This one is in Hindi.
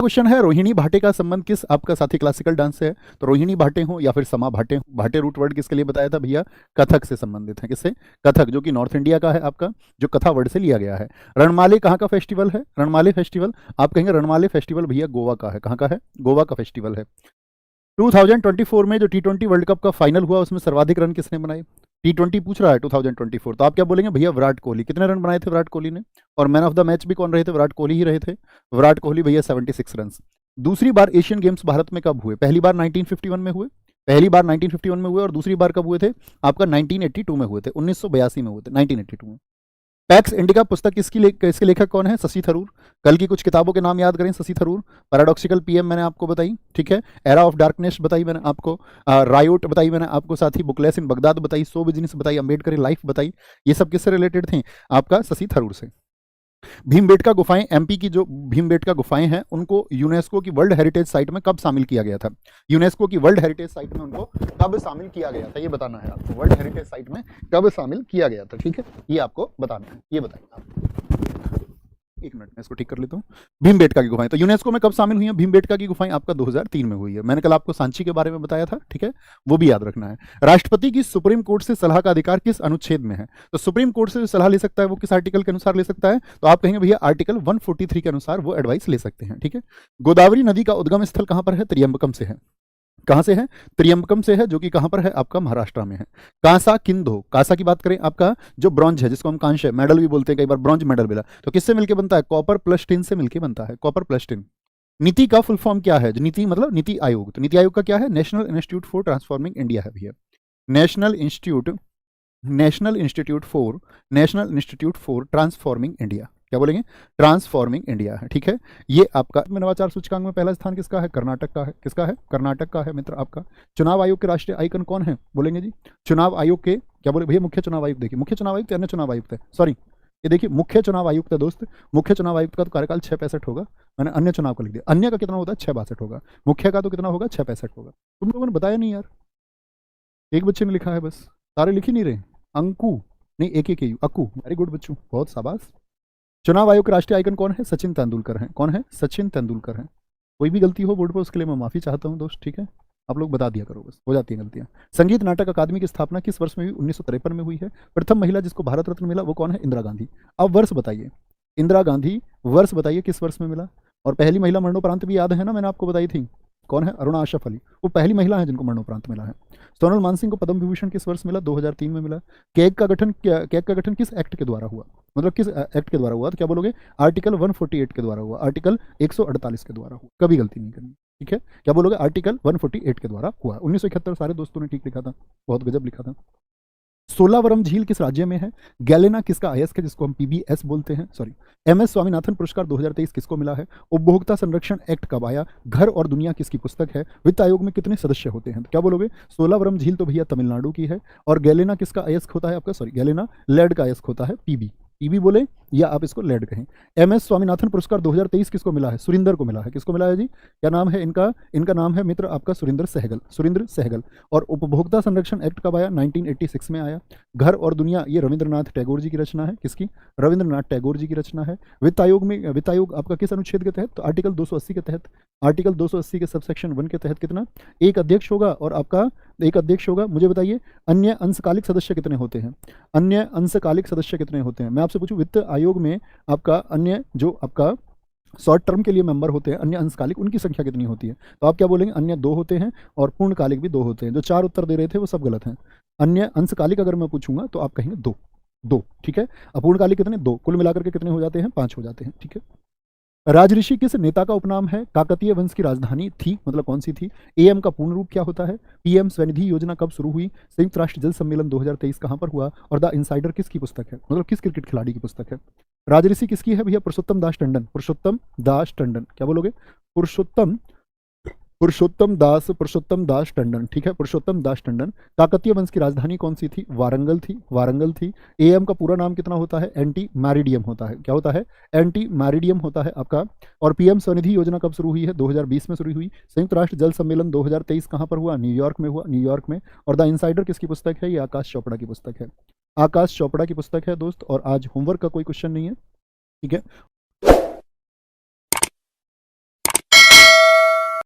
क्वेश्चन है, रोहिणी भाटे का संबंध किस आपका साथी क्लासिकल डांस से है? तो रोहिणी भाटे हो या फिर समा भाटे हो। भाटे रूट वर्ड किसके लिए बताया था भैया? कथक से संबंधित है। किससे? कथक, जो कि नॉर्थ इंडिया का है आपका, जो कथा वर्ड से लिया गया है। रणमाले कहाँ का फेस्टिवल है? रणमाले फेस्टिवल आप कहेंगे रणमाले फेस्टिवल भैया गोवा का है। कहाँ का है? गोवा का फेस्टिवल है। 2024 में जो T20 वर्ल्ड कप का फाइनल हुआ उसमें सर्वाधिक रन किसने बनाए? T20 पूछ रहा है 2024, तो आप क्या बोलेंगे भैया? विराट कोहली। कितने रन बनाए थे विराट कोहली ने? और मैन ऑफ द मैच भी कौन रहे थे? विराट कोहली ही रहे थे। विराट कोहली भैया 76 रन। दूसरी बार एशियन गेम्स भारत में कब हुए? पहली बार 1951 में हुए, पहली बार 1951 में हुए, और दूसरी बार कब हुए थे? आपका 1982 में हुए थे, 1982 में हुए थे, 1982 में। पैक्स इंडिका पुस्तक किसके लेखक कौन है? शशि थरूर। कल की कुछ किताबों के नाम याद करें। शशि थरूर, पैराडॉक्सिकल पीएम मैंने आपको बताई, ठीक है। एरा ऑफ डार्कनेस बताई मैंने आपको, रायोट बताई मैंने आपको, साथ ही बुकलेस इन बगदाद बताई, सो बिजनेस बताई, अम्बेडकर लाइफ बताई। ये सब किससे रिलेटेड थे? आपका शशि थरूर से। भीमबेटका गुफाएं, एमपी की जो भीमबेटका गुफाएं हैं उनको यूनेस्को की वर्ल्ड हेरिटेज साइट में कब शामिल किया गया था? यूनेस्को की वर्ल्ड हेरिटेज साइट में उनको कब शामिल किया गया था? ये बताना है आपको। वर्ल्ड हेरिटेज साइट में कब शामिल किया गया था, ठीक है, ये आपको बताना है। ये बताइए आप। एक मिनट में इसको ठीक कर लेता हूँ। भीमबेटका की गुफाएं तो यूनेस्को में कब शामिल हुई है? भीमबेटका की गुफाएं आपका 2003 में हुई है। मैंने कल आपको सांची के बारे में बताया था, ठीक है, वो भी याद रखना है। राष्ट्रपति की सुप्रीम कोर्ट से सलाह का अधिकार किस अनुच्छेद में है? तो सुप्रीम कोर्ट से जो सलाह ले सकता है वो किस आर्टिकल के अनुसार ले सकता है? तो आप कहेंगे भैया आर्टिकल 143 के अनुसार वो एडवाइस ले सकते हैं, ठीक है। गोदावरी नदी का उद्गम स्थल कहां पर है? त्रियंबकम से है। कहां से है? त्रियंबकम से है, जो कि कहां पर है? आपका महाराष्ट्र में है। कांसा किंधो, कांसा की बात करें, आपका जो ब्रॉन्ज है, जिसको हम कांस्य मेडल भी बोलते हैं, कई बार ब्रॉन्ज मेडल मिला, तो किससे मिलकर बनता है? कॉपर प्लस टिन से मिलकर बनता है, कॉपर प्लस टिन। नीति का फुल फॉर्म क्या है? नीति मतलब नीति आयोग, तो नीति आयोग का क्या है? National institute for transforming India है भैया। National institute, national institute for, national institute for transforming India. क्या बोलेंगे? ट्रांसफॉर्मिंग इंडिया है, ठीक है। ये आपका नवाचार सूचकांक में पहला स्थान किसका है? कर्नाटक का है। किसका है? कर्नाटक का है मित्र आपका। चुनाव आयोग के राष्ट्रीय आइकन कौन है? बोलेंगे जी। चुनाव आयोग के क्या बोले भैया? मुख्य चुनाव आयुक्त। देखिए मुख्य चुनाव आयुक्त, अन्य चुनाव आयुक्त है, सॉरी, ये देखिए मुख्य चुनाव आयुक्त है दोस्त। मुख्य चुनाव आयुक्त का तो कार्यकाल 665 होगा, मैंने अन्य चुनाव का लिख दिया। अन्य का कितना होता है? 662 होगा। मुख्य का तो कितना होगा? 665 होगा। तुम लोगों ने बताया नहीं यार, एक बच्चे ने लिखा है बस, सारे लिख ही नहीं रहे। अंकु नहीं, एक एक अक्कू, वेरी गुड बच्चों, बहुत शाबाश। चुनाव आयोग के राष्ट्रीय आइकन कौन है? सचिन तेंदुलकर हैं। कौन है? सचिन तेंदुलकर हैं। कोई भी गलती हो बोर्ड पर उसके लिए मैं माफी चाहता हूं दोस्त, ठीक है, आप लोग बता दिया करो, बस हो जाती है गलतियां। संगीत नाटक अकादमी की स्थापना किस वर्ष में हुई? 1953 में हुई है। प्रथम महिला जिसको भारत रत्न मिला वो कौन है? इंदिरा गांधी। अब वर्ष बताइए, इंदिरा गांधी वर्ष बताइए किस वर्ष में मिला। और पहली महिला मरणोपरांत भी याद है ना, मैंने आपको बताई थी, कौन है? अरुणा आशफ अली, वो पहली महिला है जिनको मरणोपरांत मिला है। सोनल मानसिंह को पद्म विभूषण किस वर्ष मिला? 2003 में मिला। कैग का गठन किस एक्ट के द्वारा हुआ? मतलब किस एक्ट के द्वारा हुआ? तो क्या बोलोगे? आर्टिकल 148 के द्वारा हुआ, आर्टिकल 148 के द्वारा हुआ, कभी गलती नहीं करनी, ठीक है। क्या बोलोगे? आर्टिकल 148 के द्वारा हुआ। 1971, सारे दोस्तों ने ठीक लिखा था, बहुत गजब लिखा था। सोलावरम झील किस राज्य में है? गैलेना किसका अयस्क है, जिसको हम पीबीएस बोलते हैं, सॉरी। एमएस स्वामीनाथन पुरस्कार 2023 किसको मिला है? उपभोक्ता संरक्षण एक्ट कब आया? घर और दुनिया किसकी पुस्तक है? वित्त आयोग में कितने सदस्य होते हैं? तो क्या बोलोगे? सोलावरम झील तो भैया तमिलनाडु की है। और गैलेना किसका अयस्क होता है आपका? सॉरी, गैलेना लेड का अयस्क होता है, पीबी, पीबी बोले या आप इसको लेड कहें। एमएस स्वामीनाथन पुरस्कार 2023 किसको मिला है? सुरिंदर को मिला है। किसको मिला है जी? क्या नाम है इनका? इनका नाम है मित्र आपका सुरिंदर सहगल, सुरिंदर सहगल। और उपभोक्ता संरक्षण एक्ट कब आया? 1986 में आया। घर और दुनिया ये रविंद्रनाथ टैगोर जी की रचना है। किसकी? रविंद्रनाथ टैगोर जी की रचना है। वित्त आयोग में, वित्त आयोग आपका किस अनुच्छेद के तहत? तो आर्टिकल 280 के तहत, आर्टिकल 280 के सबसेक्शन 1 के तहत कितना? एक अध्यक्ष होगा और आपका एक अध्यक्ष होगा। मुझे बताइए अन्य अंशकालिक सदस्य कितने होते हैं? अन्य अंशकालिक सदस्य कितने होते हैं? मैं आपसे पूछूं, वित्त आयोग में आपका अन्य जो आपका शॉर्ट टर्म के लिए मेंबर होते हैं, अन्य अंशकालिक, उनकी संख्या कितनी होती है? तो आप क्या बोलेंगे? अन्य 2 होते हैं और पूर्णकालिक भी 2 होते हैं। जो 4 उत्तर दे रहे थे वो सब गलत हैं। अन्य अंशकालिक अगर मैं पूछूंगा तो आप कहेंगे 2, 2, ठीक है। अपूर्णकालिक कितने? 2, कुल मिलाकर के कितने हो जाते हैं? 5 हो जाते हैं, ठीक है। राजऋषि किस नेता का उपनाम है? काकतीय वंश की राजधानी थी, मतलब कौन सी थी? एएम का पूर्ण रूप क्या होता है? पीएम स्वनिधि योजना कब शुरू हुई? संयुक्त राष्ट्र जल सम्मेलन 2023 कहां पर हुआ? और द इनसाइडर किसकी पुस्तक है, मतलब किस क्रिकेट खिलाड़ी की पुस्तक है? राजऋषि किसकी है भैया? पुरुषोत्तम दास टंडन, पुरुषोत्तम दास टंडन। क्या बोलोगे? पुरुषोत्तम, पुरुषोत्तम दास टंडन, ठीक है, पुरुषोत्तम दास टंडन। काकतीय वंश की राजधानी कौन सी थी? वारंगल थी, वारंगल थी। एएम का पूरा नाम कितना होता है? एंटी मैरिडियम होता है। क्या होता है? एंटी मैरिडियम होता है आपका। और पीएम स्वनिधि योजना कब शुरू हुई है? 2020 में शुरू हुई। संयुक्त राष्ट्र जल सम्मेलन 2023 कहां पर हुआ? न्यूयॉर्क में हुआ, न्यूयॉर्क में। और द इनसाइडर किसकी पुस्तक है? ये आकाश चोपड़ा की पुस्तक है, आकाश चोपड़ा की पुस्तक है दोस्त। और आज होमवर्क का कोई क्वेश्चन नहीं है, ठीक है।